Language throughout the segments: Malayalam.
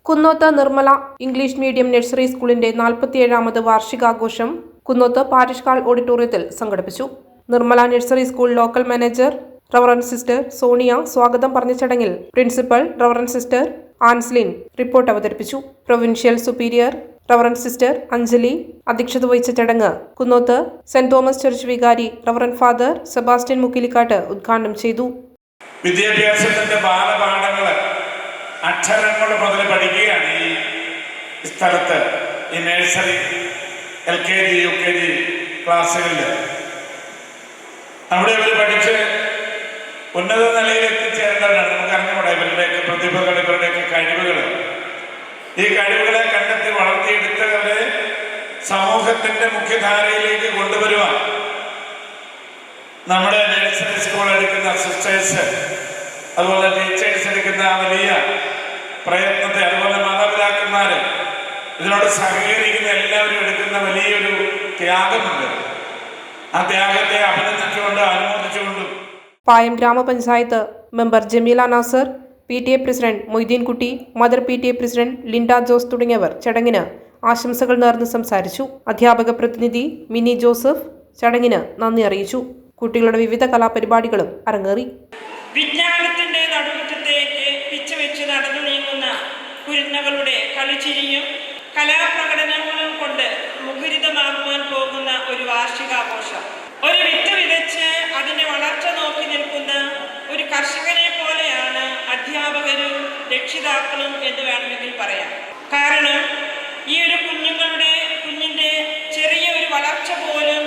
Kunnoth Nirmala English medium nursery സ്കൂളിന്റെ 47ാമത് വാർഷികാഘോഷം കുന്നോത്ത് പാരിഷ് ഹാൾ ഓഡിറ്റോറിയത്തിൽ സംഘടിപ്പിച്ചു. Nirmala nursery school local manager reverend sister Sonia സ്വാഗതം പറഞ്ഞ ചടങ്ങിൽ principal reverend sister Anslin report അവതരിപ്പിച്ചു. Provincial superior reverend sister Anjali അധ്യക്ഷത വഹിച്ച ചടങ്ങ് കുന്നോത്ത് സെന്റ് തോമസ് ചർച്ച് വികാരി റവറൻഡ് ഫാദർ സെബാസ്റ്റ്യൻ മുക്കിലിക്കാട്ട് ഉദ്ഘാടനം ചെയ്തു. വിദ്യാഭ്യാസത്തിന്റെ ബാലപാഠങ്ങൾ അക്ഷരങ്ങൾ മുതൽ പഠിക്കുകയാണ് ഈ സ്ഥലത്ത്. ഈ നഴ്സറി LKG UKG ക്ലാസ്സുകളിൽ അവിടെ ഇവർ പഠിച്ച് ഉന്നത നിലയിൽ എത്തിച്ചേരേണ്ടവരാണ്. നമുക്ക് അറിഞ്ഞുകൂടാ ഇവരുടെയൊക്കെ പ്രതിഭകൾ, ഇവരുടെയൊക്കെ കഴിവുകൾ. ഈ കഴിവുകളെ കണ്ടെത്തി വളർത്തിയെടുത്ത് അവരെ സമൂഹത്തിന്റെ മുഖ്യധാരയിലേക്ക് കൊണ്ടുവരുവാൻ നമ്മുടെ നഴ്സറി സ്കൂൾ എടുക്കുന്ന സിസ്റ്റേഴ്സ്, അതുപോലെ ടീച്ചേഴ്സ് എടുക്കുന്ന വലിയ പ്രയത്നത്തെ, അതുപോലെ മാതാപിതാക്കന്മാര് ഇതിനോട് സഹകരിക്കുന്ന എല്ലാവരും എടുക്കുന്ന വലിയൊരു ത്യാഗമുണ്ട്. ആ ത്യാഗത്തെ അഭിനന്ദിച്ചുകൊണ്ട് അനുമോദിച്ചുകൊണ്ടും പായം ഗ്രാമപഞ്ചായത്ത് member Jameela Nasar, PTA president Moideen Kutty, mother PTA president Linda Jose തുടങ്ങിയവർ ചടങ്ങിന് ആശംസകൾ നേർന്ന് സംസാരിച്ചു. അധ്യാപക പ്രതിനിധി മിനി ജോസഫ് ചടങ്ങിന് നന്ദി അറിയിച്ചു. കുട്ടികളുടെ വിവിധ കലാപരിപാടികളും അരങ്ങേറി. വിജ്ഞാനത്തിന്റെ നടുമുറ്റത്തേക്ക് പിച്ചവെച്ച് നടന്നു നീങ്ങുന്ന കുരുന്നുകളുടെ കളിച്ചിരിയും കലാപ്രകടനങ്ങളും കൊണ്ട് മുഖരിതമാകുവാൻ പോകുന്ന ഒരു വാർഷികാഘോഷം. ഒരു വിത്ത് വിതച്ച് അതിന്റെ വളർച്ച നോക്കി നിൽക്കുന്ന ഒരു കർഷകനെ പോലെയാണ് അധ്യാപകരും രക്ഷിതാക്കളും എന്ന് വേണമെങ്കിൽ പറയാം. കാരണം ഈ ഒരു കുഞ്ഞിന്റെ ചെറിയ ഒരു വളർച്ച പോലും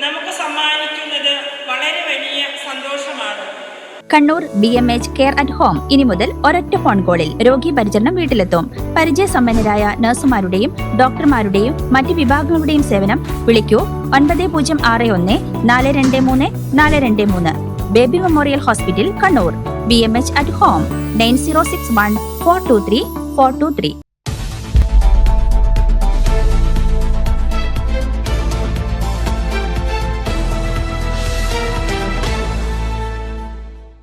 നമുക്ക് സമ്മാനിക്കുന്നത് വളരെ വലിയ സന്തോഷമാണ്. Kannur BMH care at home ഇനി മുതൽ ഒരൊറ്റ ഫോൺ കോളിൽ രോഗി പരിചരണം വീട്ടിലെത്തും. പരിചയസമ്പന്നരായ നഴ്സുമാരുടെയും ഡോക്ടർമാരുടെയും മറ്റ് വിഭാഗങ്ങളുടെയും സേവനം വിളിക്കൂ 9061 423 423. Baby memorial hospital Kannur. BMH at home 9061 423 423.